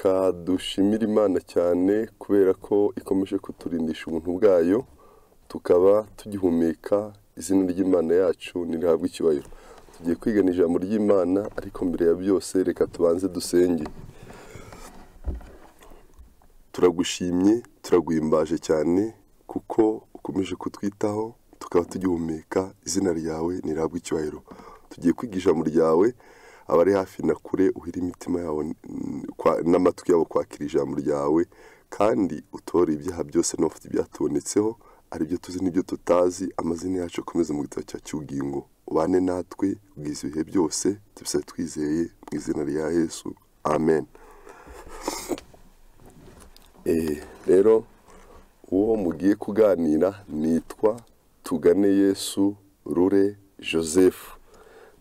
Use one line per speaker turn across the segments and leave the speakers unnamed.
reka dushimire Imana cyane kubera ko ikomeje kuturindisha ubuntu bwayo, tukaba tugihumeka. Izina ry'Imana yacu nirihabwe icyubahiro. Tugiye kwigana ijambo ry'Imana, ariko mbere ya byose reka tubanze dusenge. Turagushimye, turaguhimbaje cyane kuko ukomeje kutwitaho, tukaba tugihumeka. Izina ryawe nirihabwe icyubahiro. Tugiye kwiga ijambo ryawe, abari hafi na kure uhira imitima yabo n'amatwi yabo kwakira ijambo ryawe, kandi utore ibyaha byose n'ufite ibyatubonetseho, ari byo tuzi n'ibyo tutazi. Amazina yacu akomeze mu gitabo cya cy'ubugingo, ubane natwe ubwiza ibihe byose, tubisaba twizeye mu izina rya Yesu, amen. Rero uwo mugiye kuganira nitwa Tugane Yesu Rure Joseph.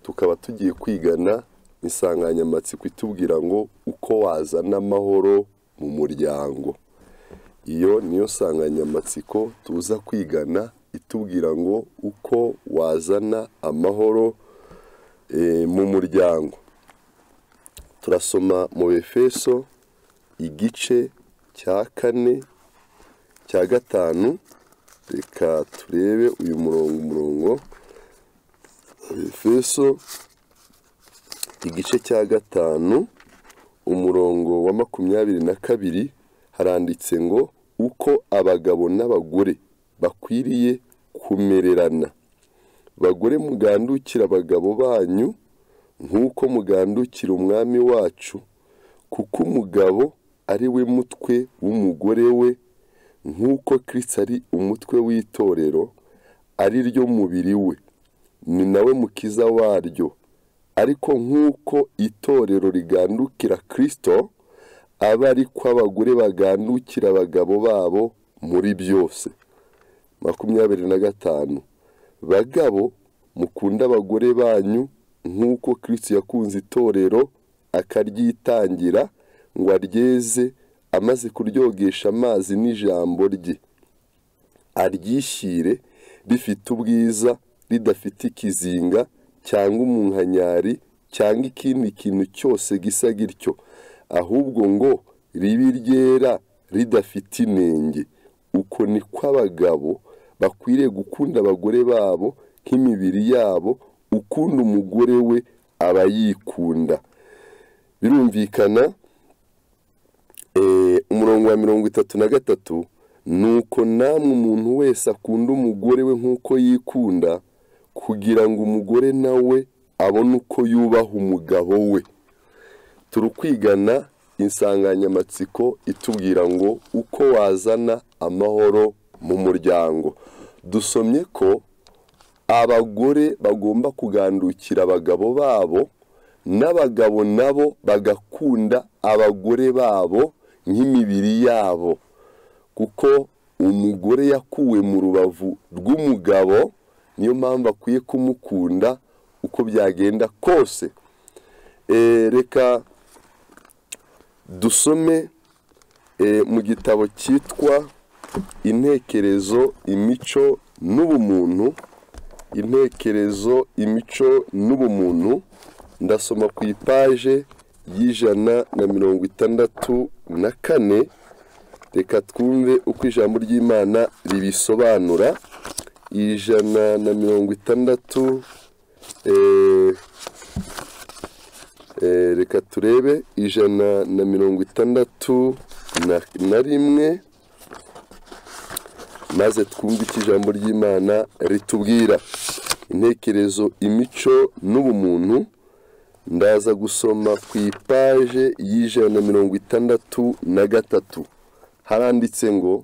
Tukaba tugiye kwigana insanganyamatsiko itubwira ngo uko wazana amahoro mu muryango. Iyo niyo nsanganyamatsiko tuza kwigana, itubwira ngo uko wazana amahoro mu muryango. Turasoma mu Efeso igice cya 4 cya 5. Reka turebe uyu murongo. Efeso igice cya 5 umurongo wa 22 haranditse ngo uko abagabo n'abagore bakwiriye kumererana. Bagore mugandukira abagabo banyu nk'uko mugandukira umwami wacu, kuko umugabo ari we mutwe w'umugore we, nk'uko Kristo ari umutwe w'itorero, ari ryo mubiri we, ni nawe mukiza waryo. Ariko nk'uko itorero rigandukira Kristo, aba ariko abagore bagandukira abagabo babo muri byose. 25 Bagabo mukunda abagore banyu nk'uko Kristo yakunze itorero akaryitangira ngo aryeze, amaze kuryogesha amazi n'ijambo rye, aryishyire rifite ubwiza, ridafite ikizinga cyangwa umunkanyari cyangwa ikindi kintu cyose gisa gityo, ahubwo ngo ribe ryera ridafite inenge. Uko niko abagabo bakwiriye gukunda abagore babo nk'imibiri yabo. Ukunda umugore we aba yikunda. Birumvikana. Umurongo wa 33, nuko namwe umuntu wese akunda umugore we nk'uko yikunda, kugira ngo umugore nawe abone uko yubaha umugabo we. Turukwigana insanganyamatsiko itubwira ngo uko wazana amahoro mu muryango. Dusomye ko abagore bagomba kugandukira abagabo babo, n'abagabo nabo bagakunda abagore babo nk'imibiri yabo, kuko umugore yakuwe mu rubavu rw'umugabo, niyo mpamvu akwiye kumukunda uko byagenda kose. Reka dusome mu gitabo cyitwa Intekerezo, Imico n'Ubumuntu. Intekerezo, Imico n'Ubumuntu. Ndasoma ku ipaje y'164. Reka twumve uko ijambo ry'Imana ribisobanura. 160. Reka turebe 161, maze twumve icyo ijambo ry'Imana ritubwira. Intekerezo, Imico n'Ubumuntu. Ndaza gusoma ku ipaje y'163. Haranditse ngo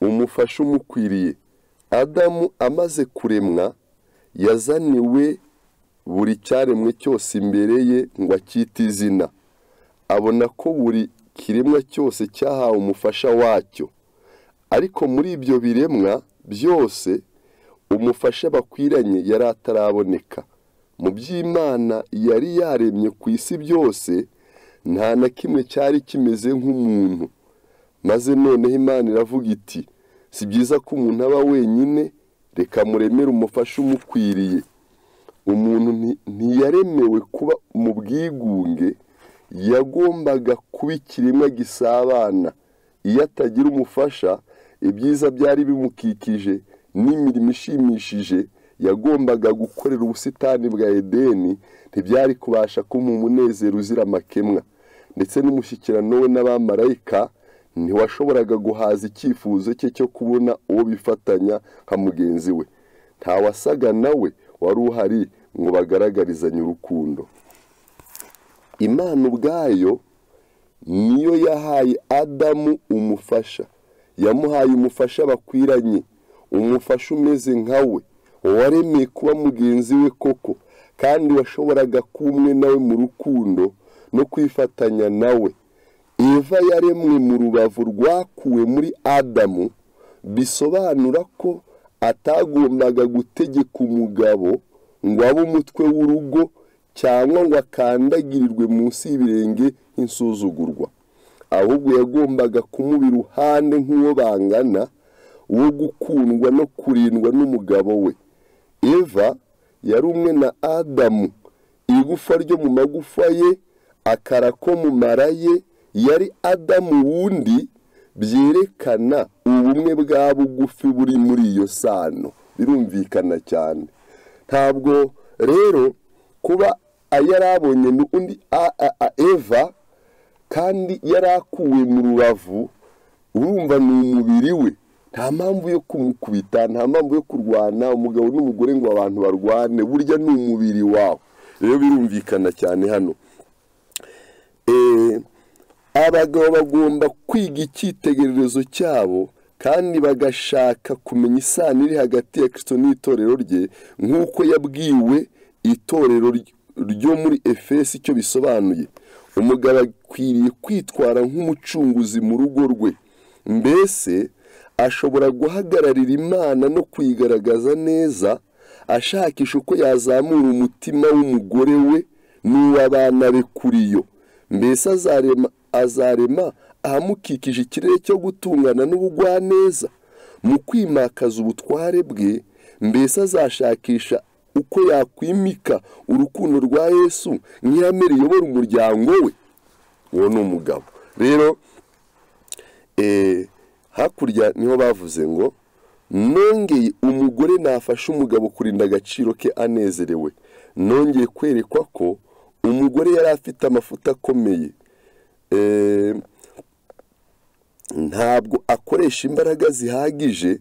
umufasha umukwiriye. Adamu amaze kuremwa, yazaniwe buri cyaremwe cyose imbere ye ngo akite izina. Abona ko buri kiremwa cyose cyahawe umufasha wacyo, ariko muri ibyo biremwa byose umufasha bakwiranye yari ataraboneka. Mu by'Imana yari yaremye ku isi byose, nta na kimwe cyari kimeze nk'umuntu. Maze noneho Imana iravuga iti, si byiza ko umuntu aba wenyine, reka muremere umufasha umukwiriye. Umuntu ntiyaremewe kuba mu bwigunge yagombaga kuba ikiremwa gisabana. Iyo atagira umufasha, ibyiza byari bimukikije n'imirimo ishimishije yagombaga gukorera ubusitani bwa Edeni ntibyari kubasha kumuha umunezero uzira amakemwa, ndetse n'umushyikirano we n'abamarayika ntiwashoboraga guhaza icyifuzo cye cyo kubona uwo bifatanya nka mugenzi we. Nta wasaga nawe wari uhari ngo bagaragarizanye urukundo. Imana ubwayo niyo yahaye Adamu umufasha. Yamuhaye umufasha bakwiranye, umufasha umeze nkawe, waremeye kuba mugenzi we koko, kandi washoboraga kuba umwe nawe mu rukundo no kwifatanya nawe. Eva yaremwe mu rubavu rwakuwe muri Adamu, bisobanura ko atagombaga gutegeka umugabo ngo abe umutwe w'urugo cyangwa ngo akandagirirwe munsi y'ibirenge nk'insuzugurwa, ahubwo yagombaga kumuba iruhande nk'uwo bangana, wo gukundwa no kurindwa n'umugabo we. Eva yari umwe na Adamu, igufa ryo mu magufa ye, akara ko mu mara ye, yari Adamu wundi, byerekana ubumwe bwa bugufi buri muri iyo sano. Birumvikana cyane. Ntabwo rero kuba yarabonye n'undi Eva kandi yarakuwe mu rubavu, urumva ni umubiri we, nta mpamvu yo kumukubita, nta mpamvu yo kurwana. Umugabo n'umugore ngo abantu barwane, burya ni umubiri wawe. Rero birumvikana cyane hano. Abagabo bagomba kwiga icyitegererezo cyabo kandi bagashaka kumenya isano iri hagati ya Kristo n'itorero rye, nk'uko yabwiwe itorero ryo muri Efesi icyo bisobanuye. Umugabo akwiriye kwitwara nk'umucunguzi mu rugo rwe, mbese ashobora guhagararira Imana no kuyigaragaza neza, ashakisha uko yazamura umutima w'umugore we n'uw'abana be kuri yo. Mbese azarema ahamukikije ikirere cyo gutungana n'ubugwaneza mu kwimakaza ubutware bwe. Mbese azashakisha uko yakwimika urukundo rwa Yesu nk'ihame riyobora umuryango we. Uwo ni umugabo. Rero hakurya niho bavuze ngo nongeye umugore nafashe umugabo kurinda agaciro ke anezerewe. Nongeye kwerekwa ko umugore yari afite amafuta akomeye, ntabwo akoresha imbaraga zihagije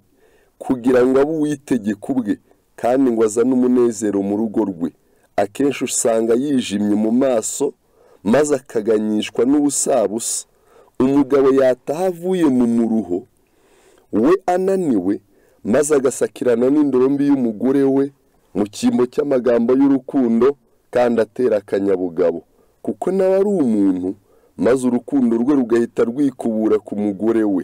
kugira ngo abe uwitegeka ubwe kandi ngo azane umunezero mu rugo rwe. Akenshi usanga yijimye mu maso maze akaganyishwa n'ubusabusa. Umugabo yataha avuye mu muruho we ananiwe, maze agasakirana n'indorombi y'umugore we mu cyimbo cy'amagambo y'urukundo kandi atera akanyabugabo, kuko nawe ari umuntu, maze urukundo rwe rugahita rwikubura ku mugore we,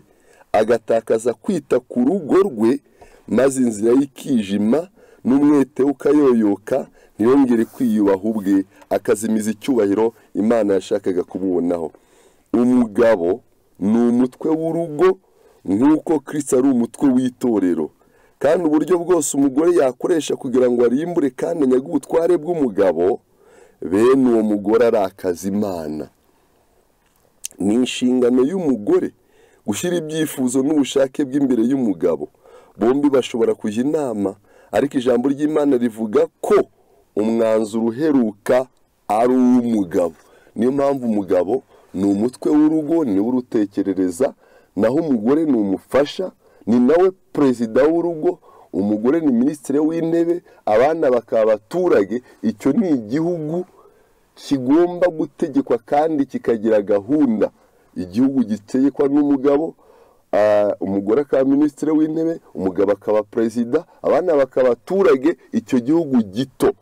agatakaza kwita ku rugo rwe, maze inzira y'ikijima n'umwete ukayoyoka, ntiyongere kwiyubaha ubwe, akazimiza icyubahiro Imana yashakaga kumubonaho. Umugabo ni umutwe w'urugo nk'uko Kristo ari umutwe w'itorero, kandi uburyo bwose umugore yakoresha kugira ngo arimbure kandi anyage ubutware bw'umugabo, bene uwo mugore arakaza Imana. Ni inshingano y'umugore gushyira ibyifuzo n'ubushake bw'imbere y'umugabo. Bombi bashobora kujya inama, ariko ijambo ry'Imana rivuga ko umwanzuro uheruka ari uw'umugabo. Niyo mpamvu umugabo ni umutwe w'urugo, niwe urutekerereza, naho umugore ni umufasha, ni nawe perezida w'urugo. Umugore ni minisitiri w'intebe, abana bakaba abaturage. Icyo ni igihugu kigomba gutegekwa kandi kikagira gahunda. Igihugu gitegekwa n'umugabo, umugore akaba minisitiri w'intebe, umugabo akaba perezida, abana bakaba abaturage. Icyo gihugu gito,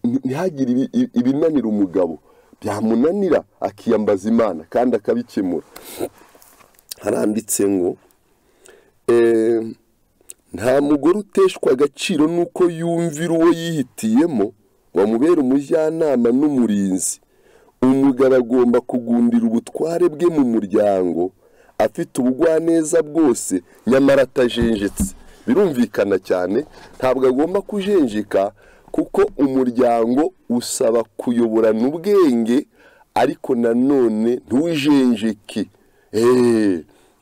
ntihagire ibinanira umugabo, byamunanira akiyambaza Imana kandi akabikemura. Haranditse ngo nta mugore uteshwa agaciro nuko yumvira uwo yihitiyemo wamubera umujyanama n'umurinzi. Umugabo agomba kugundira ubutware bwe mu muryango, afite ubugwaneza bwose, nyamara atajenjetse. Birumvikana cyane, ntabwo agomba kujenjeka kuko umuryango usaba kuyoborana ubwenge ariko nanone ntujenjeke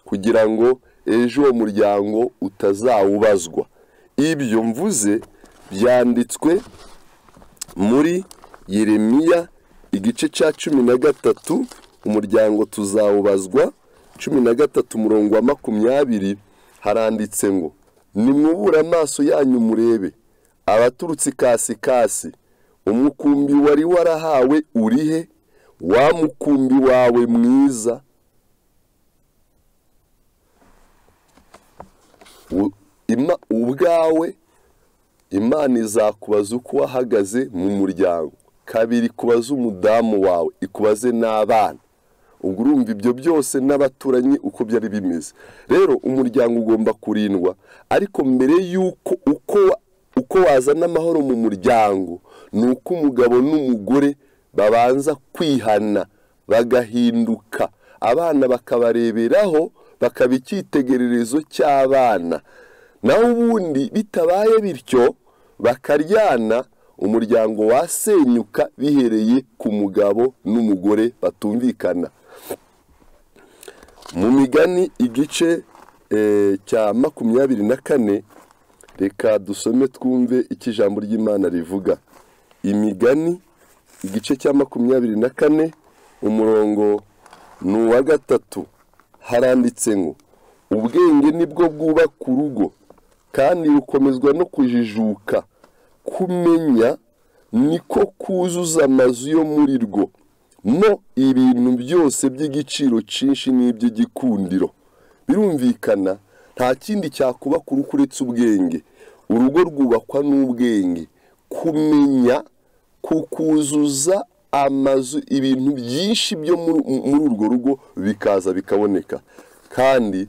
kugira ngo ejo uwo muryango utazawubazwa. Ibyo mvuze byanditswe muri Yeremiya igice cya 13, umuryango tuzawubazwa 13 umurongo wa 20, haranditse ngo nimwubura amaso yanyu murebe abaturutse ikasi, umukumbi wari warahawe urihe, wa mukumbi wawe mwiza. Ubwawe Imana izakubaza uko wahagaze mu muryango, kabiri kubaza umudamu wawe, ikubaze n'abana. Ubwo urumva ibyo byose n'abaturanyi uko byari bimeze. Rero umuryango ugomba kurindwa, ariko mbere y'uko uko wazana amahoro mu muryango ni uko umugabo n'umugore babanza kwihana bagahinduka, abana bakabareberaho, bakaba icyitegererezo cy'abana. Naho ubundi bitabaye bityo bakaryana, umuryango wasenyuka bihereye ku mugabo n'umugore batumvikana. Mu Migani igice cya 24, reka dusome twumve icyo ijambo ry'Imana rivuga. Imigani igice cya 24 umurongo wa 3 haranditse ngo ubwenge nibwo bwubaka urugo kandi rukomezwa no kujijuka, kumenya niko kuzuza amazu yo muri rwo, no ibintu byose by'igiciro cyinshi n'iby'igikundiro. Birumvikana nta kindi cyakubaka urugo uretse ubwenge. Urugo rwubakwa n'ubwenge. Kumenya kukuzuza amazu, ibintu byinshi byo muri urwo rugo bikaza bikaboneka. Kandi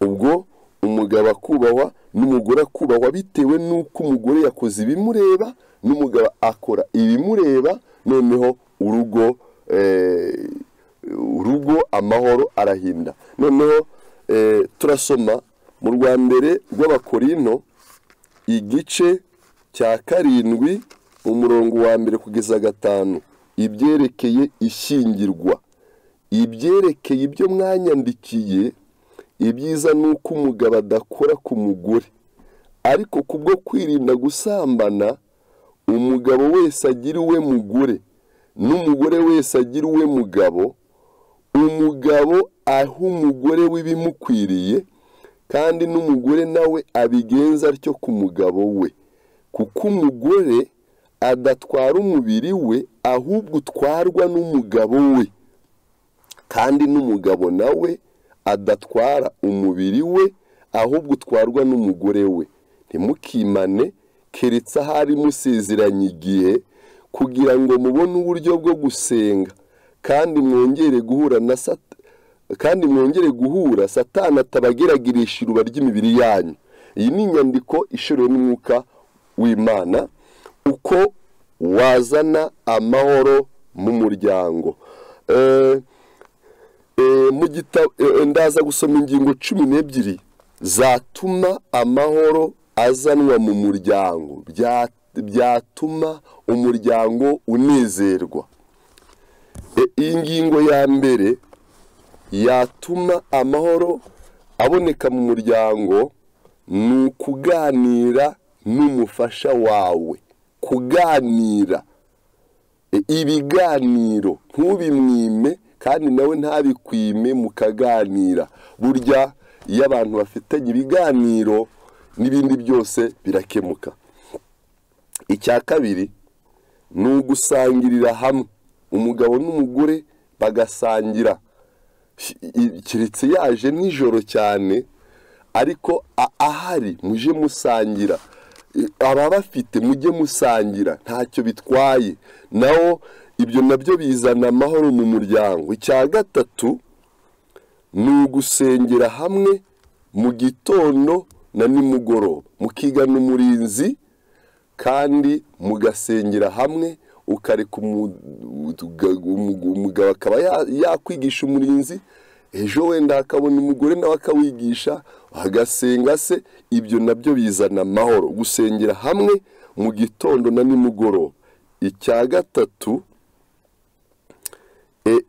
ubwo umugabo akubahwa n'umugore akubahwa bitewe n'uko umugore yakoze ibimureba n'umugabo akora ibimureba, noneho urugo amahoro arahinda. Noneho turasoma mu rwa mbere rw'Abakorinto igice cya 7 umurongo wa 1 kugeza 5, ibyerekeye ishyingirwa. Ibyerekeye ibyo mwanyandikiye, ibyiza nuko umugabo adakora ku mugore, ariko kubwo kwirinda gusambana, umugabo wese agira uwe mugore n'umugore wese agira uwe mugabo, umugabo aha umugore w'ibimukwiriye, kandi n'umugore nawe abigenza atyo ku mugabo we, kuko umugore adatwara umubiri we ahubwo utwarwa n'umugabo we, kandi n'umugabo nawe adatwara umubiri we ahubwo utwarwa n'umugore we. Ntimukimane keretse ahari musezeranye igihe, kugira ngo mubone uburyo bwo gusenga, kandi mwongere guhura Satani atabagerageresha iruba ry'imibiri yanyu. Iyi ni inyandiko ishorewe n'Umwuka w'Imana, uko wazana amahoro mu muryango. Mu gitabo ndaza gusoma ingingo 12 zatuma amahoro azanwa mu muryango, byatuma umuryango unezerwa. Iyi ngingo ya mbere yatuma amahoro aboneka mu muryango ni ukuganira n'umufasha wawe. Kuganira, ibiganiro ntubimwime kandi nawe ntabikwime, mukaganira. Burya iyo abantu bafitanye ibiganiro n'ibindi byose birakemuka. Icya kabiri ni ugusangirira hamwe. Umugabo n'umugore bagasangira, keretse yaje nijoro cyane, ariko ahari muje musangira. Aba bafite mujye musangira, ntacyo bitwaye. Naho ibyo nabyo bizana amahoro mu muryango. Icya gatatu ni ugusengera hamwe mu gitondo na nimugoroba, mukigana umurinzi kandi mugasengera hamwe. Ukareka umugabo akaba yakwigisha umurinzi, ejo wenda akabona umugore nawe akawigisha, agasenga se. Ibyo nabyo bizana amahoro. Gusengera hamwe mu gitondo na nimugoroba. Icya gatatu,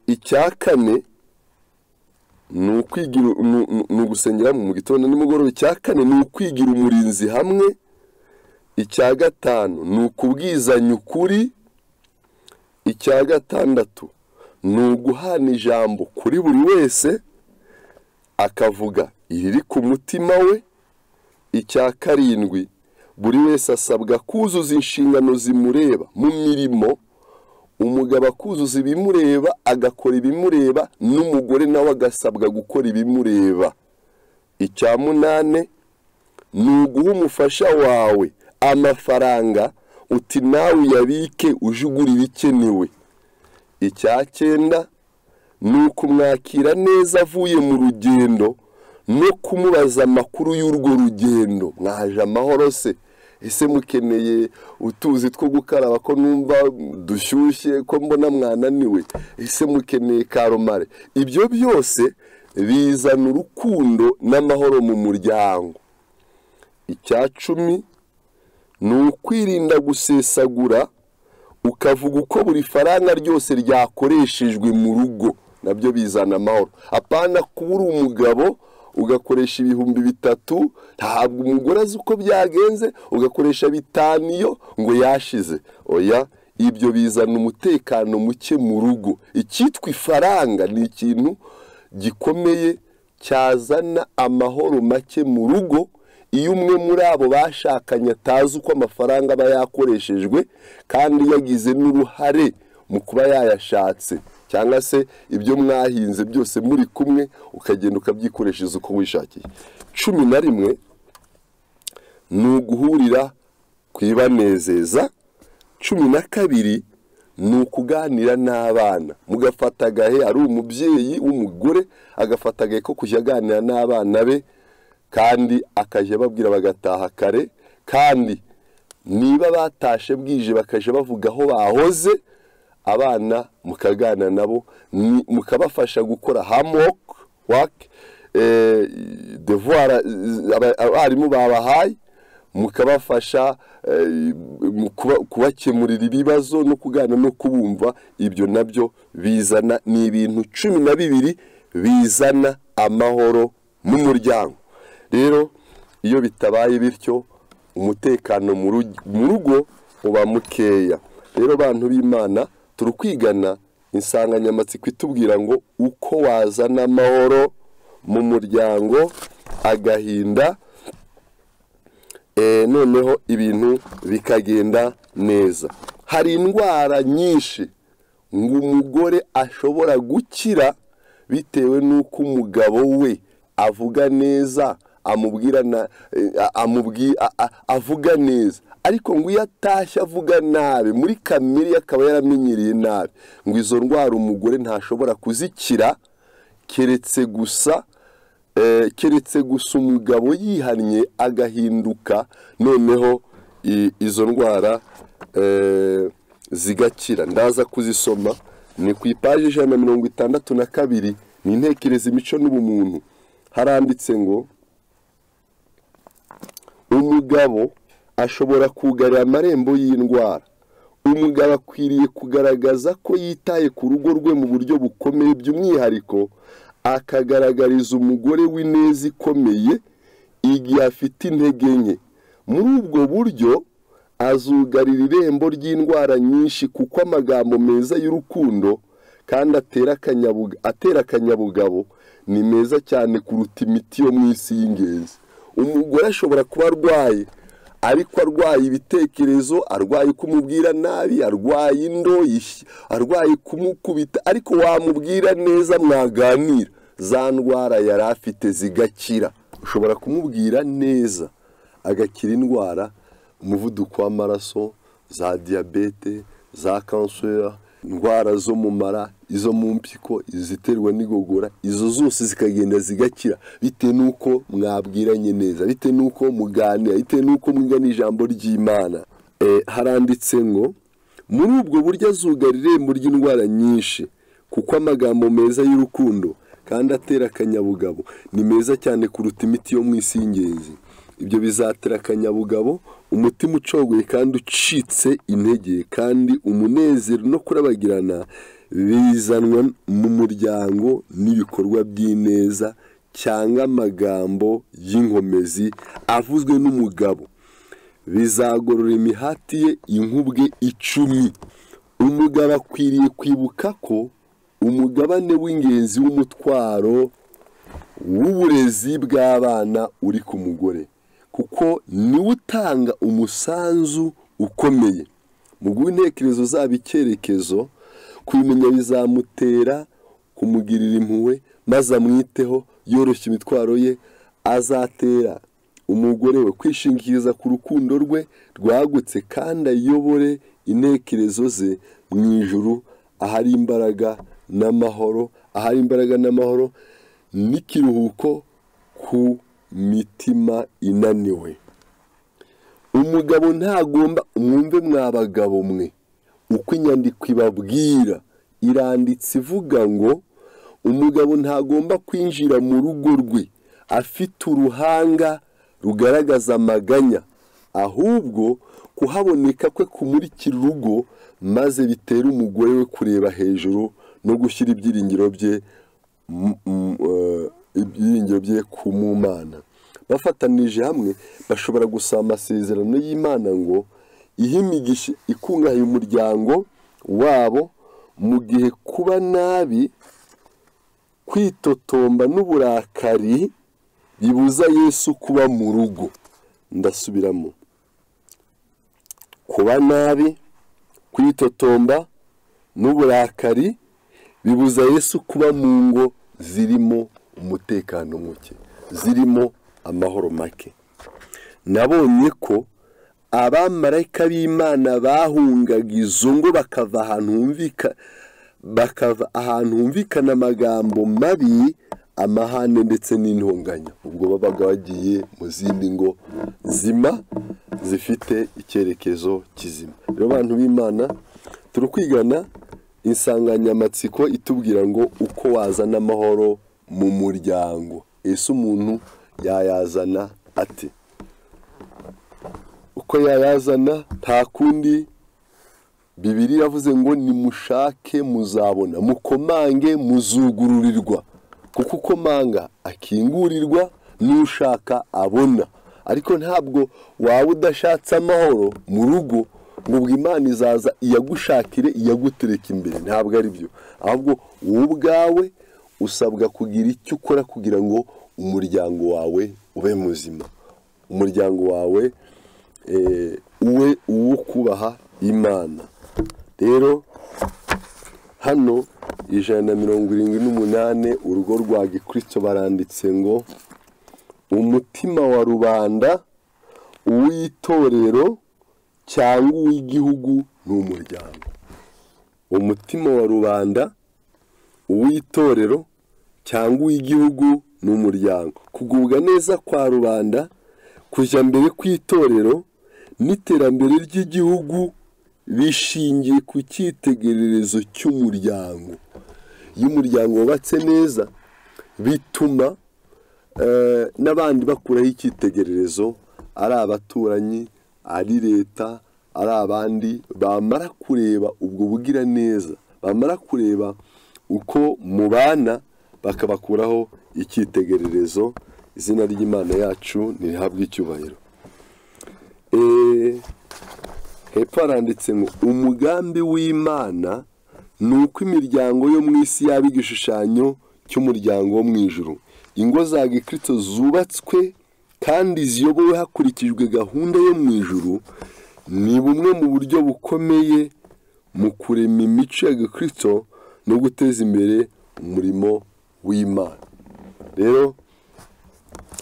icya kane ni ugusengera mu gitondo na nimugoroba. Icya kane ni ukwigira umurinzi hamwe. Icya gatanu ni ukubwizanya ukuri. Icya gatandatu ni uguhana ijambo kuri buri wese akavuga iriri ku mutima we. Icya karindwi, buri wese asabwa kuzuza inshingano zimureba mu mirimo. Umugabo akuzuza ibimureba, agakora ibimureba, n'umugore nawe agasabwa gukora ibimureba. Icya munane ni uguha umufasha wawe amafaranga uti nawe uyabike uje ugura ibikenewe. Icya cyenda ni ukumwakira neza avuye mu rugendo no kumubaza amakuru y'urwo rugendo. Mwaje amahoro se? Ese mukeneye utuzi two gukaraba ko numva dushyushye, ko mbona mwananiwe? Ese mukeneye karomare? Ibyo byose bizana urukundo n'amahoro mu muryango. Icya cumi ni ukwirinda gusesagura, ukavuga uko buri faranga ryose ryakoreshejwe mu rugo. Nabyo bizana amahoro. Apana kubura umugabo ugakoresha 3,000, ntabwo umugore azi uko byagenze, ugakoresha 5 iyo ngo yashize. Oya, ibyo bizana umutekano muke mu rugo. Icyitwa ifaranga ni ikintu gikomeye cyazana amahoro make mu rugo. Iyo umwe muri abo bashakanye atazi uko amafaranga aba yakoreshejwe kandi yagize n'uruhare mu kuba yayashatse, cyangwa se ibyo mwahinze byose muri kumwe ukagenda ukabyikoreshereza uko wishakiye. 11 ni uguhurira kwibanezeza. 12 ni ukuganira n'abana, mugafata agahe. Ari umubyeyi w'umugore agafata agahe ko kujya aganira n'abana be, kandi akajya babwira bagataha kare, kandi niba batashe bwije bakaje bavuga aho bahoze. Abana mukaganira nabo, mukabafasha gukora homework, devoir abarimu babahaye, mukabafasha kubakemurira ibibazo no kuganira no kubumva. Ibyo nabyo bizana, ni ibintu 12 bizana amahoro mu muryango. Rero iyo bitabaye bityo, umutekano mu rugo uba mukeya. Rero bantu b'Imana, turukwigana insanganyamatsiko itubwira ngo uko wazana amahoro mu muryango, agahinda noneho ibintu bikagenda neza. Hari indwara nyinshi ngo umugore ashobora gukira bitewe n'uko umugabo we avuga neza, avuga neza, ariko ngo iyo atashye avuga nabi, muri kamere akaba yaramenyereye nabi, ngo izo ndwara umugore ntashobora kuzikira keretse gusa umugabo yihannye agahinduka, noneho izo ndwara zigakira. Ndaza kuzisoma, ni ku ipaji 162, ni intekerezo, imico n'ubumuntu. Haranditse ngo umugabo ashobora kugarira amarembo y'indwara. Umugabo akwiriye kugaragaza ko yitaye ku rugo rwe mu buryo bukomeye, by'umwihariko akagaragariza umugore w'ineza ikomeye igihe afite intege nke. Muri ubwo buryo azugarira irembo ry'indwara nyinshi, kuko amagambo meza y'urukundo kandi atera akanyabugabo ni meza cyane kuruta imiti yo mu isi y'ingenzi. Umugore ashobora kuba arwaye, ariko arwaye ibitekerezo, arwaye kumubwira nabi, arwaye indoyi, arwaye kumukubita, ariko wamubwira neza, mwaganira, za ndwara yari afite zigakira. Ushobora kumubwira neza agakira indwara, umuvuduko w'amaraso, za diabete, za kanseri, indwara zo mu mara, izo mu mpyiko, iziterwa n'igogora, izo zose zikagenda zigakira bitewe n'uko mwabwiranye neza, bitewe n'uko muganira, bitewe n'uko mwigana ijambo ry'Imana. Haranditse ngo muri ubwo buryo azugarira irembo ry'indwara nyinshi, kuko amagambo meza y'urukundo kandi atera akanyabugabo ni meza cyane kuruta imiti yo mu isi y'ingenzi. ibyo bizatera akanyabugabo, umutima ucogoye kandi ucitse intege, kandi umunezero no kurabagirana bizanwa mu muryango n'ibikorwa by'ineza cyangwa amagambo y'inkomezi avuzwe n'umugabo. Bizagorora imihati ye inkubwe 10. Umugabo akwiriye kwibuka ko umugabane w'ingenzi w'umutwaro w'uburezi bw'abana uri ku mugore, kuko niwe utanga umusanzu ukomeye mu guha intekerezo zabo icyerekezo. Kubimenya bizamutera kumugirira impuhwe maze amwiteho, yoroshya imitwaro ye. Azatera umugore we kwishingikiriza ku rukundo rwe rwagutse, kandi ayobore intekerezo ze mu ijuru ahari imbaraga n'amahoro, n'ikiruhuko ku mitima inaniwe. Umugabo ntagomba, mwumve mwabagabo mwe uko inyandiko ibabwira, iranditse ivuga ngo umugabo ntagomba kwinjira mu rugo rwe afite uruhanga rugaragaza amaganya, ahubwo kuhaboneka kwe kumurikira urugo, maze bitera umugore we kureba hejuru no gushyira ibyiringiro bye ku Mana. Bafatanije hamwe bashobora gusaba amasezerano y'Imana ngo ihe imigisha ikungahaye umuryango wabo, mu gihe kuba nabi, kwitotomba n'uburakari bibuza Yesu kuba mu rugo. Ndasubiramo: kuba nabi, kwitotomba n'uburakari bibuza Yesu kuba mu ngo zirimo umutekano muke, zirimo amahoro make. Nabonye ko abamarayika b'Imana bahungaga izo ngo bakava ahantu humvikana amagambo mabi, amahane ndetse n'intonganya. Ubwo babaga bagiye mu zindi ngo zima zifite icyerekezo kizima. Rero abantu b'Imana, turi kwigana insanganyamatsiko itubwira ngo uko wazana amahoro mu muryango. Ese umuntu yayazana ate? Uko yayazana nta kundi. Bibiliya yavuze ngo nimushake muzabona, mukomange muzugururirwa. Kuko ukomanga akingurirwa, n'ushaka abona. Ariko ntabwo waba udashatse amahoro mu rugo ngo ubwo Imana izaza iyagushakire, iyagutereka imbere. Ntabwo ari byo. Ahubwo wowe ubwawe usabwa kugira icyo ukora kugira ngo umuryango wawe ube muzima, umuryango wawe uwe uwo kubaha Imana. Rero hano 178 urugo rwa Gikristo baranditse ngo umutima wa rubanda, uw'itorero cyangwa uw'igihugu n'umuryango. Umutima wa rubanda, uw'itorero cyangwa uw'igihugu n'umuryango. Kugubwa neza kwa rubanda, kujya mbere kw'itorero n'iterambere ry'igihugu bishingiye ku cyitegererezo cy'umuryango. Iyo umuryango wubatse neza, bituma n'abandi bakuraho icyitegererezo, ari abaturanyi, ari leta, ari abandi, bamara kureba ubwo bugira neza, bamara kureba uko mubana, bakabakuraho icyitegererezo. Izina ry'Imana yacu nirihabwe icyubahiro. Hepfo haranditse ngo umugambi w'Imana ni uko imiryango yo mu isi yaba igishushanyo cy'umuryango wo mu ijuru. Ingo za Gikristo zubatswe kandi ziyobowe hakurikijwe gahunda yo mu ijuru, ni bumwe mu buryo bukomeye mu kurema imico ya Gikristo no guteza imbere umurimo w'Imana. Rero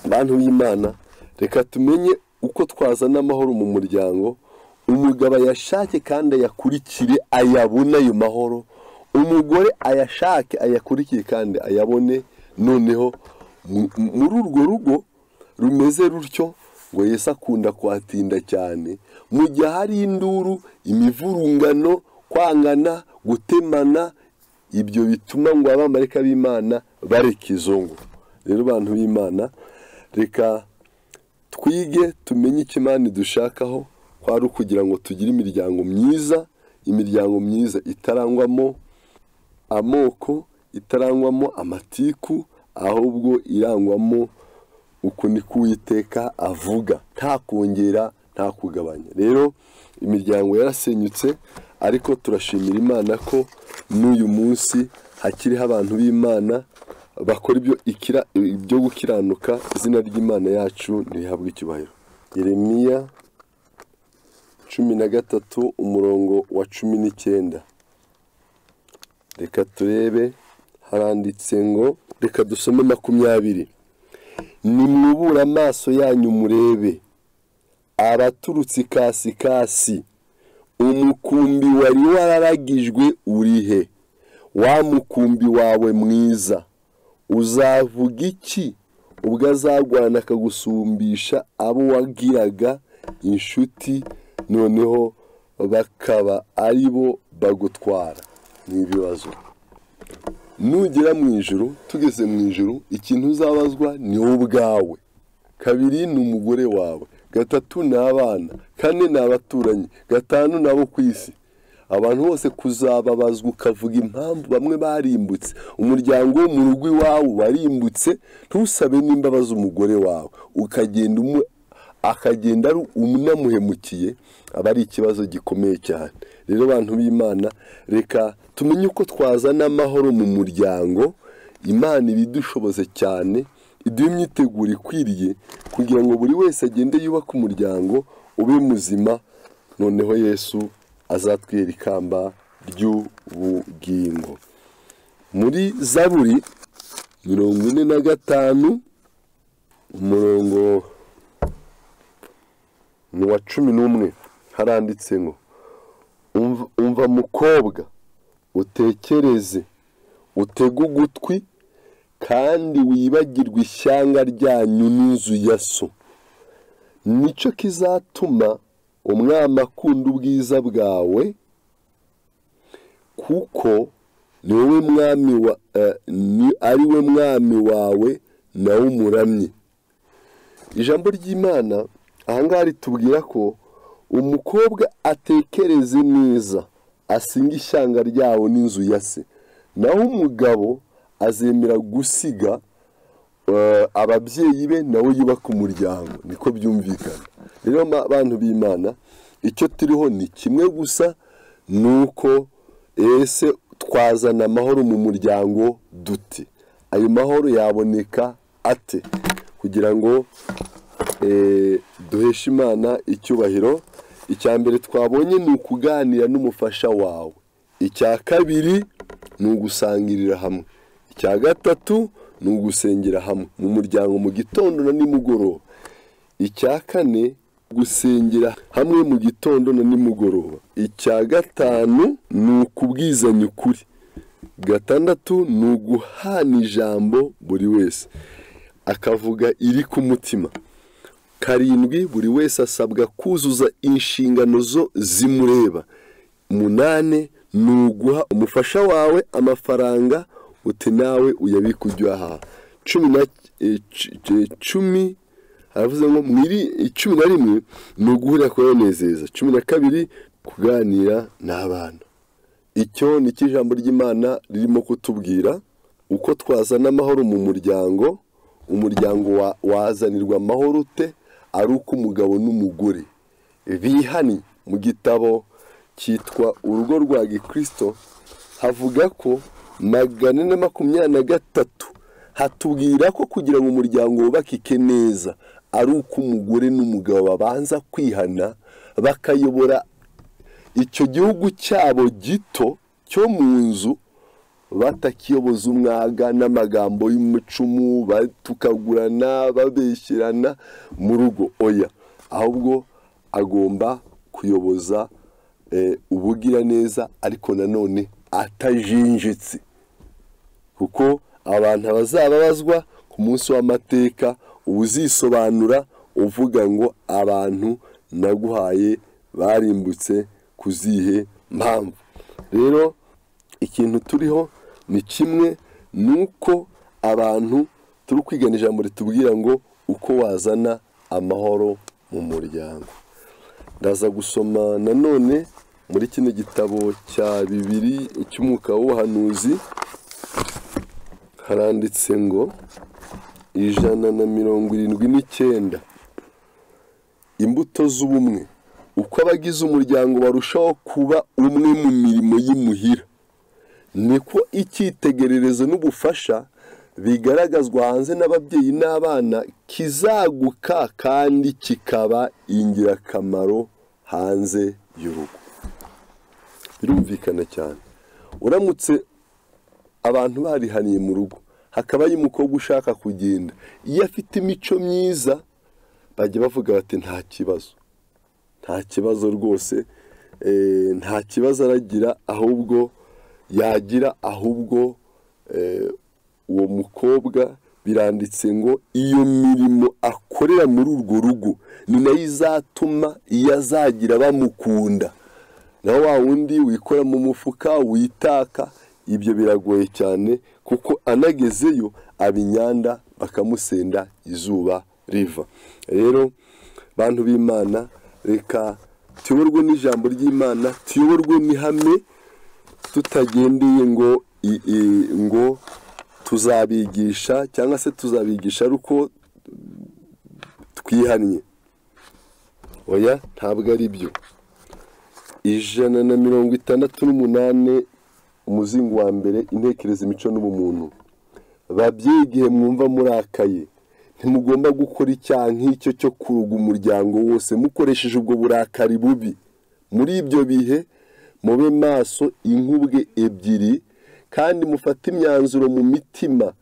abantu b'Imana, reka tumenye uko twazana amahoro mu muryango. Umugabo ayashake kandi ayakurikire, ayabone ayo mahoro. Umugore ayashake, ayakurikire kandi ayabone. Noneho muri urwo rugo rumeze rutyo, ngo Yesu akunda kuhatinda cyane, mu gihe hari induru, imivurungano, kwangana, gutemana. Ibyo bituma ngo abamarayika b'Imana bareka izo ngo. Rero abantu b'Imana, reka twige tumenye icyo Imana idushakaho, kwari ukugira ngo tugire imiryango myiza itarangwamo amoko, itarangwamo amatiku, ahubwo irangwamo uko niko Uwiteka avuga, nta kongera nta kugabanya. Rero imiryango yarasenyutse, ariko turashimira Imana ko n'uyu munsi hakiriho abantu b'Imana bakora ibyo gukiranuka. Izina ry'Imana yacu ntirihabwe icyubahiro. Yeremiya 13 umurongo wa 19. Reka turebe, haranditse ngo, reka dusome 20. Nimwubure amaso yanyu murebe, abaturutse ikasikasi, umukumbi wari wararagijwe urihe? Wa mukumbi wawe mwiza uzavuga iki ubwo azarwana akagusumbisha abo wagiraga inshuti, noneho bakaba ari bo bagutwara? N'ibibazo. Nugera mu ijuru, tugeze mu ijuru, ikintu uzabazwa ni wowe ubwawe. 2 ni umugore wawe, 3 ni abana, 4 ni abaturanyi, 5 ni abo ku isi. Abantu bose kuzababazwa ukavuga impamvu bamwe barimbutse. Umuryango wo mu rugo iwawe warimbutse, ntusabe n'imbabazi umugore wawe, akagenda ari unamuhemukiye, aba ari ikibazo gikomeye cyane. Rero abantu b'Imana, reka tumenye uko twazana amahoro mu muryango. Imana ibidushoboze cyane, iduhe imyiteguro ikwiriye kugira ngo buri wese agende yubaka umuryango ube muzima, noneho Yesu azatwera ikamba ry'ubugingo. Muri Zaburi 45 umurongo wa 11 haranditse ngo, umva mukobwa, utekereze, utege ugutwi, kandi wibagirwe ishyanga ryanyu n'inzu ya so. Nicyo kizatuma umwami akunda ubwiza bwawe, kuko ni wowe ari we mwami wawe nawe umuramye. Ijambo ry'Imana ahangaha ritubwira ko umukobwa atekereze neza, asinga ishyanga ryawo n'inzu ya se, naho umugabo azemera gusiga ababyeyi be nawe yubaka umuryango. Niko byumvikana. Rero abantu b'Imana, icyo turiho ni kimwe gusa, nuko ese twazana amahoro mu muryango dute? Ayo mahoro yaboneka ate? Kugira ngo duheshe Imana icyubahiro, icya mbere twabonye ni ukuganira n'umufasha wawe. Icya kabiri ni ugusangirira hamwe. Icya gatatu ni ugusengera hamwe mu muryango mu gitondo na nimugoroba. Icya kane gusengera hamwe mu gitondo na nimugoroba. Icya gatanu ni ukubwizanya ukuri. Gatandatu ni uguhana ijambo buri wese akavuga iri ku mutima. 7 buri wese asabwa kuzuza inshingano zo zimureba. 8 ni uguha umufasha wawe amafaranga uti nawe uyabika ujya aha. 10 aravuze ngo 11 ni uguhura kubanezeza. 12 kuganira n'abana. Icyo ni ijambo ry'Imana ririmo kutubwira uko twazana amahoro mu muryango. Umuryango wazanirwa amahoro ute? Ari uko umugabo n'umugore bihani. Mu gitabo cyitwa Urugo rwa Gikristo havuga ko 423 hatubwira ko kugira ngo umuryango wubakike neza ari uko umugore n'umugabo babanza kwihana, bakayobora icyo gihugu cyabo gito cyo mu nzu, batakiyoboza umwaga n'amagambo y'umucumu, batukagurana, babeshyirana mu rugo. Oya, ahubwo agomba kuyoboza ubugira neza, ariko nanone atajinjitse, kuko abantu bazababazwa ku munsi w'amateka. Uzisobanura uvuga ngo abantu naguhaye barimbutse kuzihe mpamvu. Rero ikintu turiho ni kimwe, nuko abantu turi kwigana ijambo ritubwira ngo uko wazana amahoro mu muryango. Ndaza gusoma nanone muri kino gitabo cya bibiri cy'umwuka w'ubuhanuzi, haranditse ngo 179 imbuto z'ubumwe. Uko abagize umuryango barushaho kuba umwe mu mirimo y'imuhira, niko icyitegererezo n'ubufasha bigaragazwa hanze n'ababyeyi n'abana kizaguka kandi kikaba ingirakamaro hanze y'urugo. Birumvikana cyane. Uramutse abantu barihaniye mu rugo, hakaba y'umukobwa ushaka kugenda, iyo afite imico myiza bajya bavuga bati nta kibazo rwose, nta kibazo aragira, ahubwo yagira, ahubwo uwo mukobwa biranditse ngo iyo mirimo akorera muri urwo rugo ni nayo izatuma iyo azagira bamukunda. Naho wa wundi wikora mu mufuka witaka, ibyo biragoye cyane, kuko anagezeyo abinyanda bakamusenda izuba riva. Rero bantu b'Imana, reka tuyoborwe n'ijambo ry'Imana, tuyoborwe n'ihame, tutagendeye ngo tuzabigisha cyangwa se tuzabigisha uko twihannye. Oya, ntabwo ari byo. 168 umuzingo wa mbere, intekerezo, imico n'ubumuntu. Babyeyi, igihe mwumva murakaye, ntimugomba gukora icyaha nk'icyo cyo kuruga umuryango wose mukoresheje ubwo burakari bubi. Muri ibyo bihe mube maso inkubwe ebyiri, kandi mufate imyanzuro mu mitima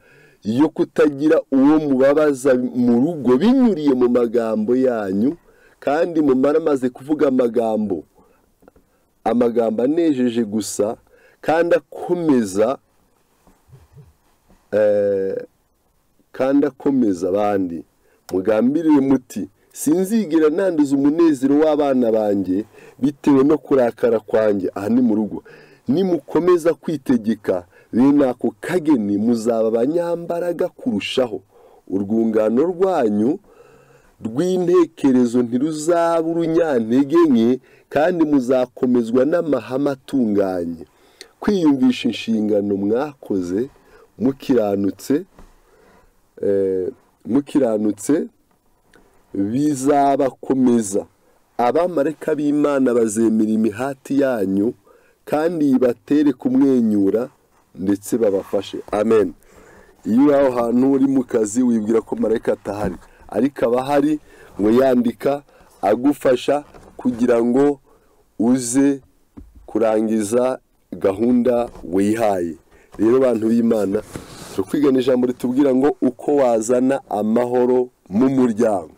yo kutagira uwo mubabaza mu rugo binyuriye mu magambo yanyu, kandi mumara maze kuvuga amagambo anejeje gusa kandi akomeza abandi. Mugambiriye muti sinzigera nanduza umunezero w'abana banjye bitewe no kurakara kwanjye. Aha ni mu rugo. Nimukomeza kwitegeka bene ako kageni, muzaba abanyambaraga kurushaho. Urwungano rwanyu rw'intekerezo ntiruzaba urunyantege nke, kandi muzakomezwa n'amahame atunganye. Kwiyumvisha inshingano mwakoze mukiranutse bizabakomeza. Abamarayika b'Imana bazemera imihati yanyu, kandi batere kumwenyura ndetse babafashe. Amen. Iyo aho hantu uri mu kazi wibwira ko marayika atahari, ariko aba ahari ngo yandika agufasha kugira ngo uze kurangiza gahunda wihaye. Rero bantu b'Imana, tukwigana ijambo ritubwira ngo uko wazana amahoro mu muryango.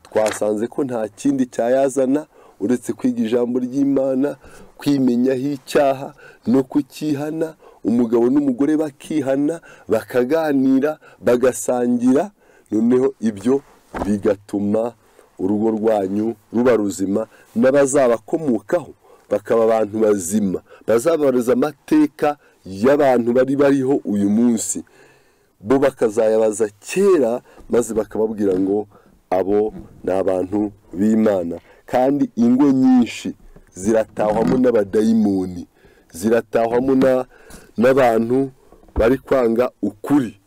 Twasanze ko nta kindi cyayazana uretse kwiga ijambo ry'Imana, kwimenyaho icyaha no kukihana, umugabo n'umugore bakihana, bakaganira, bagasangira, noneho ibyo bigatuma urugo rwanyu ruba ruzima, n'abazabakomokaho bakaba abantu bazima, bazabareza amateka y'abantu bariho uyu munsi, bo bakazayabaza kera, maze bakababwira ngo abo ni abantu b'Imana. Kandi ingo nyinshi ziratahwamo n'abadayimoni, ziratahwamo n'abantu bari kwanga ukuri.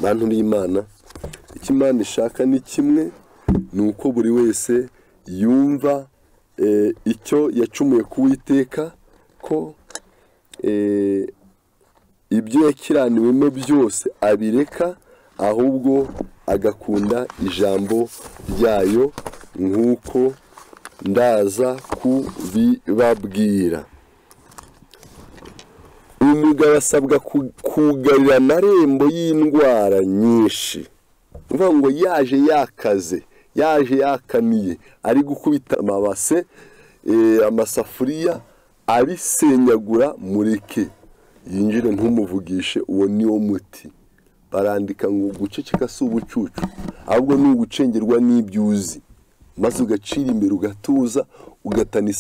Bantu b'Imana, icyo Imana ishaka ni kimwe, ni uko buri wese yumva icyo yacumuye ku Uwiteka, ko ibyo yakiraniwemo byose abireka, ahubwo agakunda ijambo ryayo nk'uko ndaza kubibabwira. Umugabo asabwa kugarira amarembo y'indwara nyinshi. Uvuga ngo yaje yakaze, yaje yakaniye, ari gukubita amabase, amasafuriya, abisenyagura, mureke yinjire, ntumuvugishe. Uwo ni wo muti. Barandika ngo guceceka si ubucucu, ahubwo ni ugucengerwa n'ibyuzi, maze ugacira imbere, ugatuza, ugatana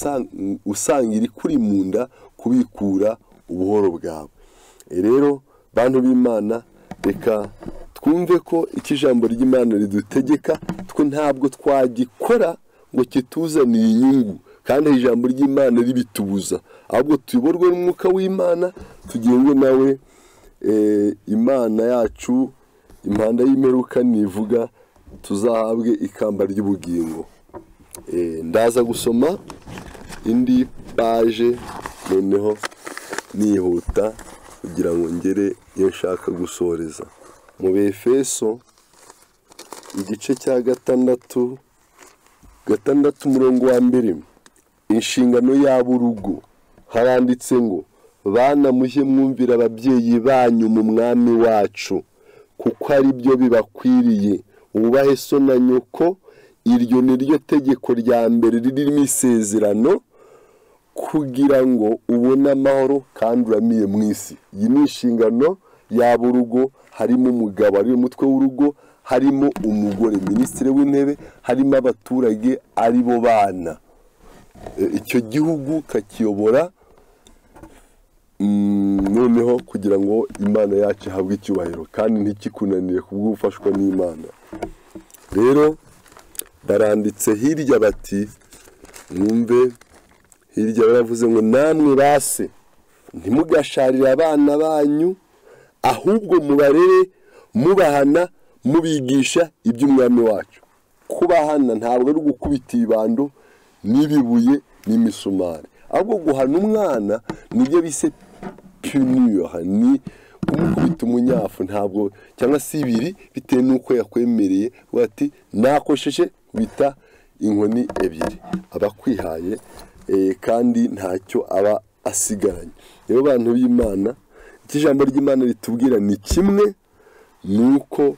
usanga iri kuri mu nda kubikura ubuhoro bwawe. Rero bantu b'Imana, reka twumve ko iki jambo ry'Imana ridutegeka twe ntabwo twagikora ngo kituzanire inyungu, kandi ijambo ry'Imana ribitubuza, ahubwo tuyoborwe n'umwuka w'Imana, tugengwe nawe. Imana yacu impanda y'imperuka nivuga tuzahabwe ikamba ry'ubugingo. Ndaza gusoma indi paje noneho nihuta kugira ngo ngere iyo nshaka gusoreza. Mu Befeso igice cya gatandatu umurongo wa mbere, inshingano y'aburugo, haranditse ngo bana mujye mwumvira ababyeyi banyu mu mwami wacu, kuko ari byo bibakwiriye. Wubahe so na nyoko, iryo ni ryo tegeko rya mbere ririmo isezerano, kugira ngo ubone amahoro kandi uramiye mu isi. Iyi ni inshingano y'aburugo, harimo umugabo ari umutwe w'urugo, harimo umugore minisitiri w'intebe, harimo abaturage ari bo bana. Icyo gihugu kakiyobora noneho kugira ngo Imana yacu ihabwe icyubahiro kandi ntikikunanire kubw'ubufashwa n'Imana. Rero baranditse hirya bati, mwumve hirya baravuze ngo namwe base ntimugasharire abana banyu, ahubwo mubarere mubahana mubigisha iby'umwami wacu. Kubahana ntabwo ari ugukubita ibibando n'ibibuye n'imisumari, ahubwo guhana umwana nibyo bise punir, ni kumukubita umunyafu, ntabwo cyangwa se ibiri bitewe n'uko yakwemereye bati nakosheje bita inkoni ebyiri, abakwihaye kandi ntacyo aba asigaranye. Rero bantu b'Imana, ijambo ry'Imana ritubwira ni kimwe, nuko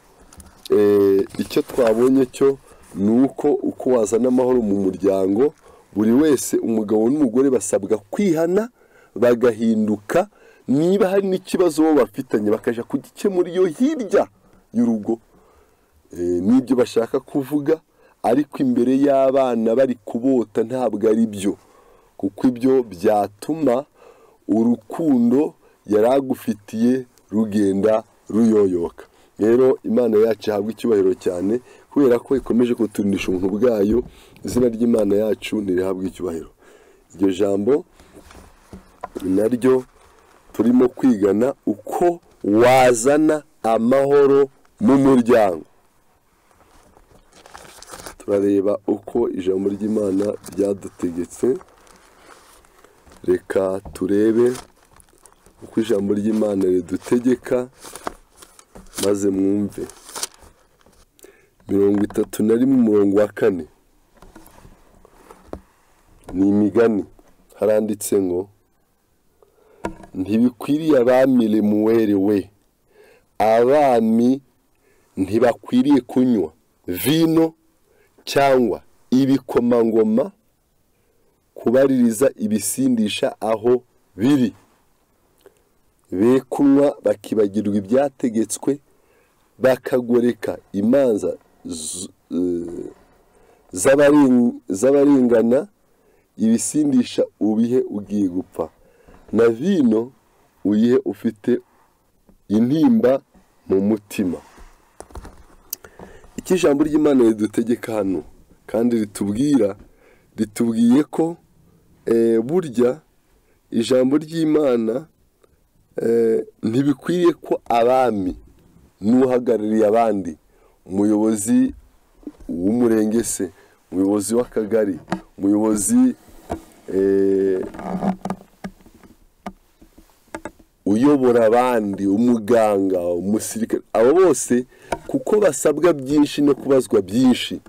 icyo twabonye cyo nuko uko wazana amahoro mu muryango, buri wese umugabo n'umugore basabwa kwihana bagahinduka. Niba hari n'ikibazo bo bafitanye bakaja kugikemura iyo hirya y'urugo, n'ibyo bashaka kuvuga, ariko imbere y'abana bari kubota ntabwo ari byo, kuko ibyo byatuma urukundo yaragufitiye rugenda ruyoyoka. Rero Imana yacu ihabwe icyubahiro cyane, kubera ko ikomeje kutunisha ubuntu bwayo. Izina ry'Imana yacu nirihabwe icyubahiro. Iryo jambo naryo turimo kwigana, uko wazana amahoro mu muryango. Turareba uko ijambo ry'Imana ryadutegetse. Reka turebe uko ijambo ry'Imana ridutegeka maze mwumve. 31 umurongo wa 4 ni Imigani, haranditse ngo ntibikwiriye abami Lemuweli we, abami ntibakwiriye kunywa vino cyangwa ibikomangoma, kubaririza ibisindisha aho biri, be kunywa bakibagirwa ibyategetswe, bakagoreka imanza z'abaringana, ibisindisha ubihe ugiye gupfa, na vino uyihe ufite intimba mu mutima. Iki jambo ry'Imana ridutegeka hano kandi ritubwiye ko burya ijambo ry'Imana ntibikwiriye ko abami n'uhagarariye abandi, umuyobozi w'umurenge se, umuyobozi w'akagari, umuyobozi uyobora abandi, umuganga, umusirikare, abo bose kuko basabwa byinshi no kubazwa byinshi,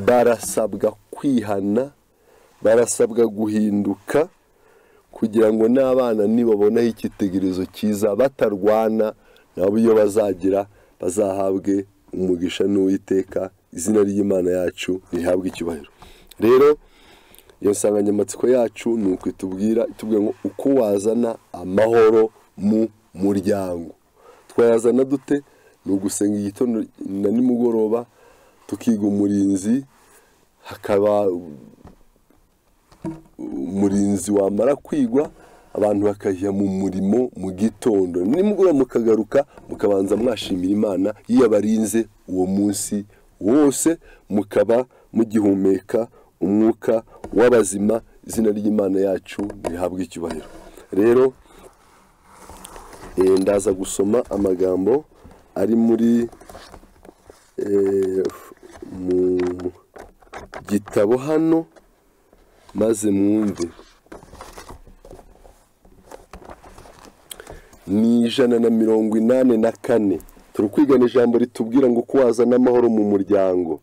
barasabwa kwihana, barasabwa guhinduka, kugira ngo n'abana nibabonaho icyitegererezo cyiza batarwana, nabo iyo bazagira bazahabwe umugisha n'Uwiteka. Izina ry'Imana yacu rihabwe icyubahiro. Rero iyo nsanganyamatsiko yacu ni uko itubwira ngo uko wazana amahoro mu muryango. Twayazana dute? Ni ugusenga igitondo na nimugoroba, tukiga umurinzi, hakaba umurinzi wamara kwigwa abantu bakajya mu murimo mu gitondo, nimugoroba mukagaruka mukabanza mwashimira Imana yabarinze uwo munsi wose, mukaba mugihumeka umwuka w'abazima. Izina ry'Imana yacu rihabwe icyubahiro. Rero ndaza gusoma amagambo ari muri mu gitabo hano maze mwumve. Ni 184. Turi kwigana ijambo ritubwira ngo ko wazana amahoro mu muryango.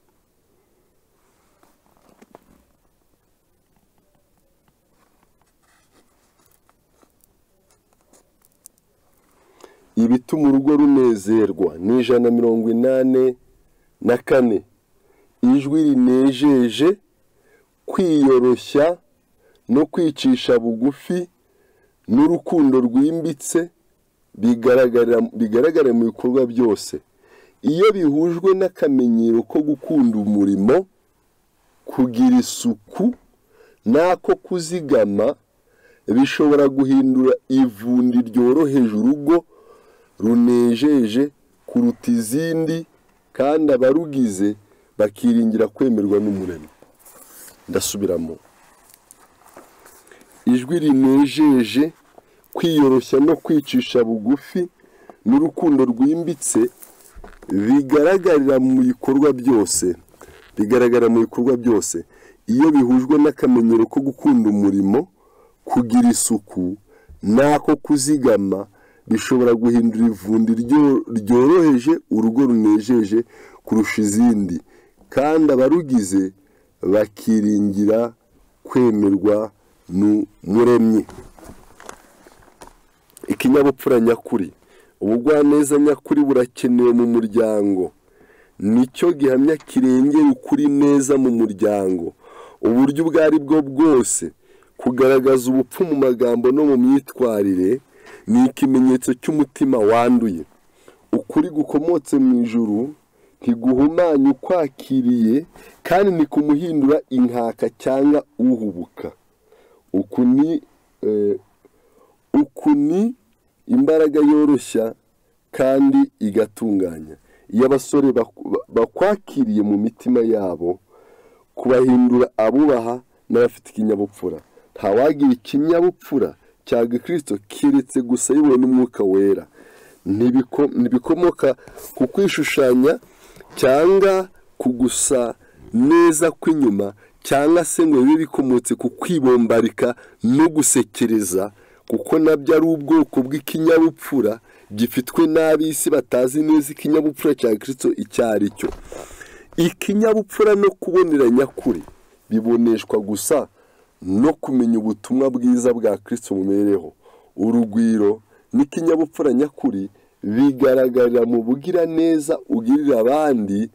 Ibituma urugo runezerwa. Ni 184. Ijwi rinejeje, kwiyoroshya no kwicisha bugufi n'urukundo rwimbitse bigaragara mu bikorwa byose. Iyo bihujwe n'akamenyero ko gukunda umurimo, kugira isuku n'ako kuzigama, bishobora guhindura ivundi ryoroheje urugo runejeje kuruta izindi, kandi abarugize bakiringira kwemerwa n'Umuremyi. Ndasubiramo. Ijwi rinejeje, kwiyoroshya no kwicisha bugufi n'urukundo rwimbitse bigaragarira mu bikorwa byose. Iyo bihujwe n'akamenyero ko gukunda umurimo, kugira isuku n'ako kuzigama, bishobora guhindura ivundi ryoroheje urugo runejeje kurusha izindi, kandi abarugize bakiringira kwemerwa n'Umuremyi. Ikinyabupfura nyakuri. Ubugwaneza nyakuri burakenewe mu muryango. Nicyo gihamya kirengera ukuri neza mu muryango. Uburyo ubwo ari bwo bwose, kugaragaza ubupfu mu magambo no mu myitwarire, ni ikimenyetso cy'umutima wanduye. Ukuri gukomotse mu ijuru ntiguhumanya ukwakiriye, kandi nikumuhindura inkaka cyangwa uhubuka. Uku ni imbaraga yoroshya kandi igatunganya. Iyo abasore bakwakiriye mu mitima yabo, kubahindura abubaha n'abafite ikinyabupfura. Ntawagira ikinyabupfura cya Gikristo kiretse gusa yiwe n'Umwuka Wera. Ntibikomoka ku kwishushanya cyangwa kugusa neza kw'inyuma, cyangwa se ngo bibe bikomotse ku kwibombarika no gusekereza, kuko nabyo ari ubwoko bw'ikinyabupfura gifitwe n'ab'isi batazi neza ikinyabupfura cya Kristo icyo ari cyo. Ikinyabupfura no kubonera nyakuri biboneshwa gusa no kumenya ubutumwa bwiza bwa Kristo mu mibereho. Urugwiro n'ikinyabupfura nyakuri bigaragarira mu bugira neza ugirira abandi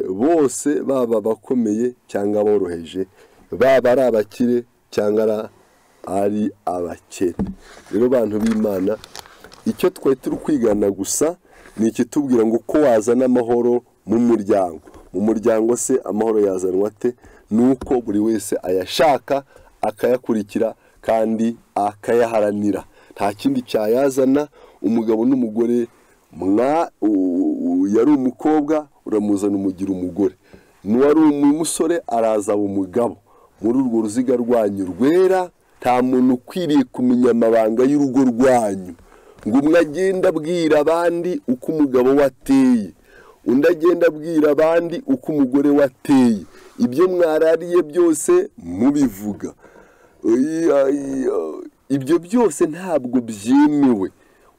bose, baba bakomeye cyangwa boroheje, baba ari abakire cyangwa ari abakene. Rero bantu b'Imana, icyo twari turi kwigana gusa ni ikitubwira ngo ko wazana amahoro mu muryango. Mu muryango se amahoro yazanwa ate? Nuko buri wese ayashaka, akayakurikira kandi akayaharanira. Nta kindi cyayazana. Umugabo n'umugore, yari umukobwa uramuzana umugira umugore, n'uwari umusore araza umugabo. Muri urwo ruziga rwanyu rwera, nta muntu ukwiriye kumenya amabanga y'urugo rwanyu, ngo umwe agenda abwira abandi uko umugabo wateye, undi agenda abwira abandi uko umugore wateye. Ibyo mwarariye byose mubivuga. Ibyo byose ntabwo byemewe.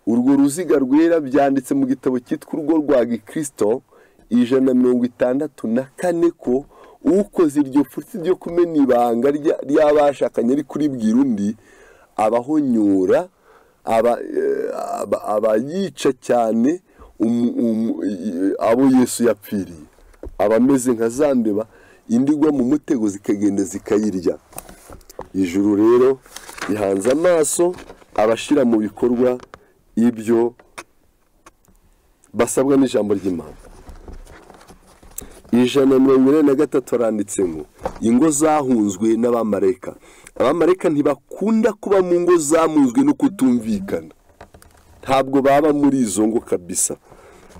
Urwo ruziga rwera byanditse mu gitabo cyitwa Urugo rwa Gikristo 164 ko ukoze iryo futi ryo kumena ibanga ry'abashakanye ari kuribwira undi, abahonyura, abayica cyane abo Yesu yapfiriye, abameze nka za mbeba indigwa mu mutego zikagenda zikayirya. Ijuru rero rihanze amaso abashira mu bikorwa ibyo basabwa n'ijambo ry'Imana. 143 haranditse ngo ingo zahunzwe n'abamarayika. Abamarayika ntibakunda kuba mu ngo zamunzwe no kutumvikana, ntabwo baba muri izo ngo kabisa.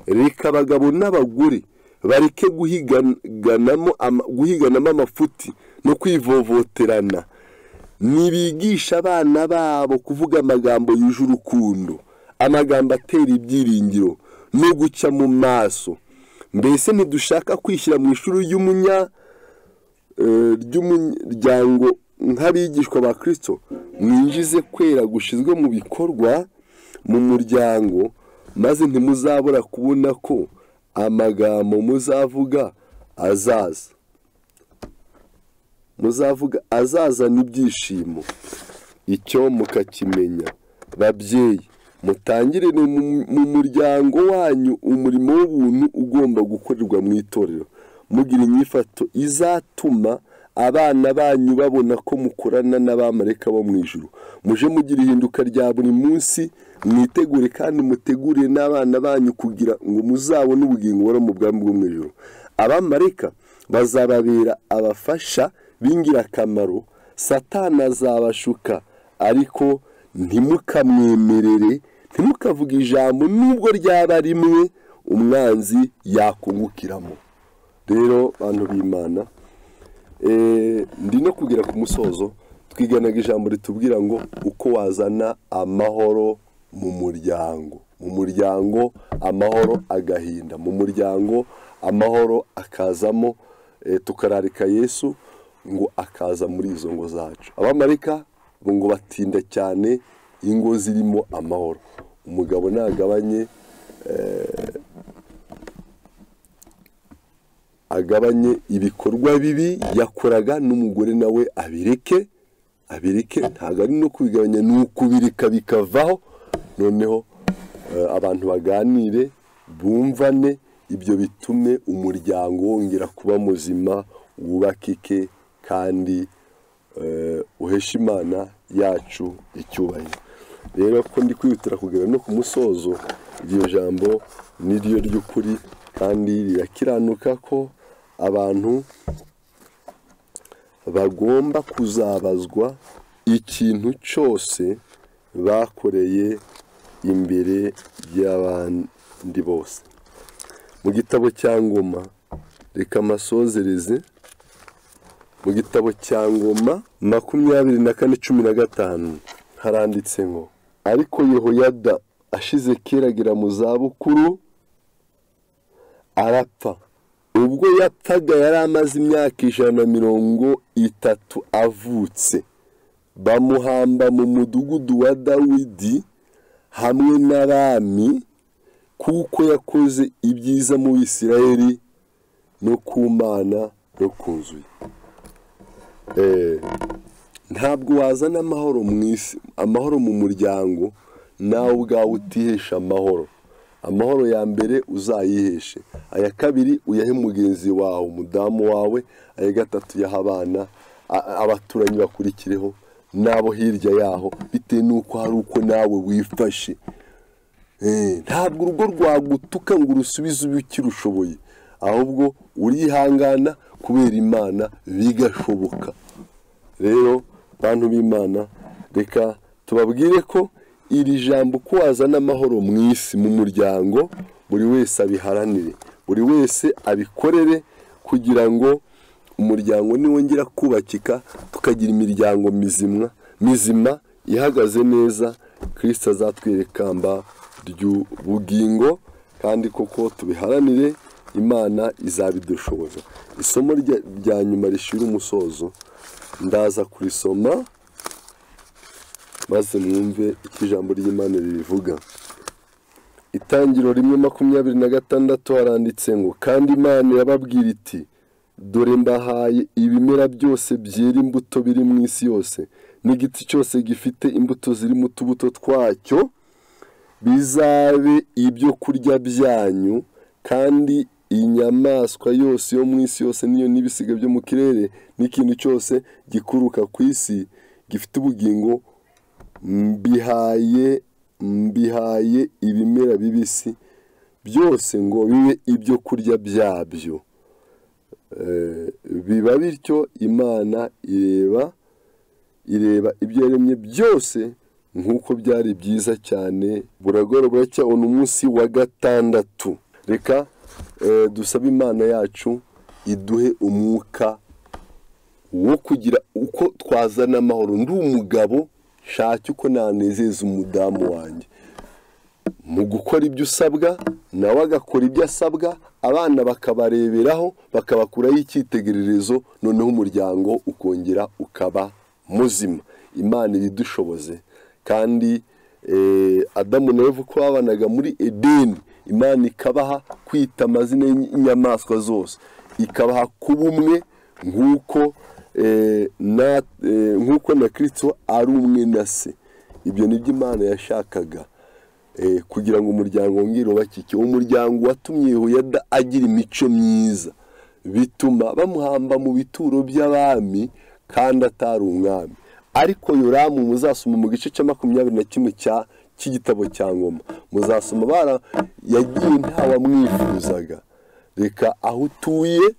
Reka abagabo n'abagore bareke guhiganamo amafuti no kwivovoterana. Nibigisha abana babo kuvuga amagambo yuje urukundo, amagambo atera ibyiringiro no guca mu maso. Mbese ntidushaka kwishyira mu ishuri ry'umuryango nk'abigishwa ba Kristo, mwinjize kwera gushizwe mu bikorwa mu muryango, maze ntimuzabura kubona ko amagambo muzavuga azazana ibyishimo. Icyo mukakimenya babyeyi, mutangirire mu muryango wanyu umurimo w'ubuntu ugomba gukorerwa mu itorero, mugira inyifato izatuma abana banyu babona ko mukorana n'abamarayika bo mu ijuru. Muje mugira ihinduka rya buri munsi, mwitegure kandi mutegurire n'abana banyu kugira ngo muzabone ubugingo buri mu bwami bwo mu ijuru. Abamarayika bazababera abafasha b'ingirakamaro. Satani azabashuka, ariko ntimukamwemerere, ntimukavuge ijambo nubwo ryaba rimwe umwanzi yakungukiramo. Rero bantu b'Imana, ndi no kugera ku musozo. Twiganaga ijambo ritubwira ngo uko wazana amahoro mu muryango amahoro agahinda, mu muryango amahoro akazamo. Tukararika Yesu ngo akaza muri izo ngo zacu. Abamarayika ngo batinda cyane ingo zirimo amahoro. Umugabo agabanye ibikorwa bibi yakoraga, n'umugore nawe abireke. Ntabwo ari no kubigabanya, ni ukubireka bikavaho. Noneho abantu baganire, bumvane, ibyo bitume umuryango wongera kuba muzima, wubakike kandi uhesha Imana yacu icyubahiro. Rero ko ndi kwihutira kugera no ku musozo, iryo jambo niryo ry'ukuri kandi rirakiranuka ko abantu bagomba kuzabazwa ikintu cyose bakoreye imbere y'abandi bose. Mu gitabo cya Ngoma, reka masozereze mu gitabo cya Ngoma 24:15 haranditse ngo ariko Yehoyada ashize keragira mu zabukuru arapfa. Ubwo yapfaga yari amaze imyaka 130 avutse. Bamuhamba mu mudugudu wa Dawidi hamwe n'abami, kuko yakoze ibyiza mu Isirayeli no ku Mana no ku nzu ye. Ntabwo wazana amahoro mu isi, amahoro mu muryango, nawe ubwawe utihesha amahoro. Amahoro ya mbere uzayiheshe, aya kabiri uyahe mugenzi wawe, umudamu wawe, aya gatatu yaha abana, abaturanyi bakurikireho, nabo hirya yaho, bitewe nuko hari uko nawe wifashe. Ntabwo urugo rwagutuka ngo urusubize ukirushoboye, ahubwo urihangana kubera Imana bigashoboka. Rero bantu b'Imana, reka tubabwire ko iri jambo ko wazana amahoro mu isi, mu muryango, buri wese abiharanire, buri wese abikorere, kugira ngo umuryango niwongera kubakika, tukagira imiryango mizima ihagaze neza, Kristo azatwereka amba ry'ubugingo, kandi koko tubiharanire, Imana izabidushoboza. Isomo rya nyuma rishira umusozo ndaza kurisoma, maze mwumve icyo ijambo ry'Imana rivuga. Itangiriro 1:26 haranditse ngo kandi Imana yababwira iti dore mbahaye ibimera byose byera imbuto biri mu isi yose, n'igiti cyose gifite imbuto ziri mu tubuto twacyo, bizabe ibyo kurya byanyu, kandi inyamaswa yose yo mu isi yose niyo n'ibisiga byo mu kirere n'ikintu cyose gikuruka ku isi gifite ubugingo, mbihaye ibimera bibisi byose ngo bibe ibyo kurya byabyo. biba bityo. Imana ireba ibyo yaremye byose nk'uko byari byiza cyane. Buragora buracyabona umunsi wa gatandatu. Reka dusabe Imana yacu iduhe umwuka wo kugira uko twazana amahoro. Ndi umugabo, shaka uko nanezeza umudamu wanjye mu gukora ibyo usabwa, nawe agakora ibyo asabwa, abana bakabareberaho, bakabakuraho icyitegererezo, noneho umuryango ukongera ukaba muzima. Imana ibidushoboze. Kandi Adamu na Eva uko babanaga muri Edeni, Imana ikabaha kwita amazina y'inyamaswa zose, ikabaha kuba umwe nk'uko na Kristo ari umwe na se. Ibyo nibyo Imana yashakaga, kugira ngo umuryango wongere ubakike. Umuryango watumye Yehoyada agira imico myiza, bituma bamuhamba mu bituro by'abami kandi atari umwami. Ariko Yoramu, muzasoma mu gice cya 21 cy'igitabo cya Ngoma, muzasoma yagiye ntawamwifuzaga. Reka aho utuye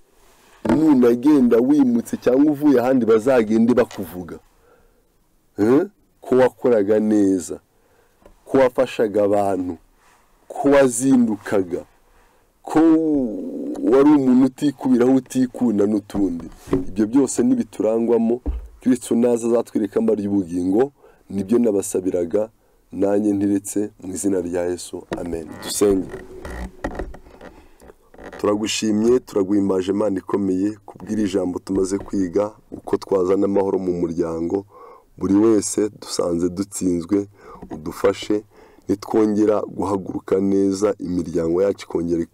nunagenda wimutse cyangwa uvuye ahandi bazagende bakuvuga ko wakoraga neza, ko wafashaga abantu, ko wazindukaga, ko wari umuntu utikubiraho utikunda n'utundi. Ibyo byose nibiturangwamo, Kristo naza azatwereka amara y'ubugingo. Nibyo nabasabiraga, nanjye ntiretse mu izina rya Yesu, amen. Dusenge. Turagushimye, turaguhimbaje Imana ikomeye kubwira ijambo tumaze kwiga, uko twazana amahoro mu muryango. Buri wese dusanze dutsinzwe, udufashe nitwongera guhaguruka neza, imiryango yacu ikongera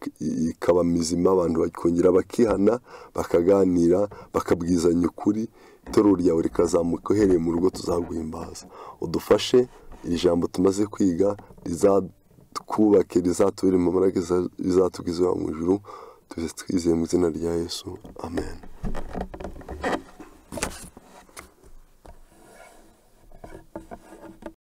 ikaba mizima, abantu bakongera bakihana, bakaganira, bakabwizanya ukuri. Itorero ryawe rikazamuka uhereye mu rugo, tuzaguhimbaza. Udufashe iri jambo tumaze kwiga rizatwubake, rizatubere mu mbaraga, rizatugeza mu ijuru. Twizeye mu izina rya Yesu, amen.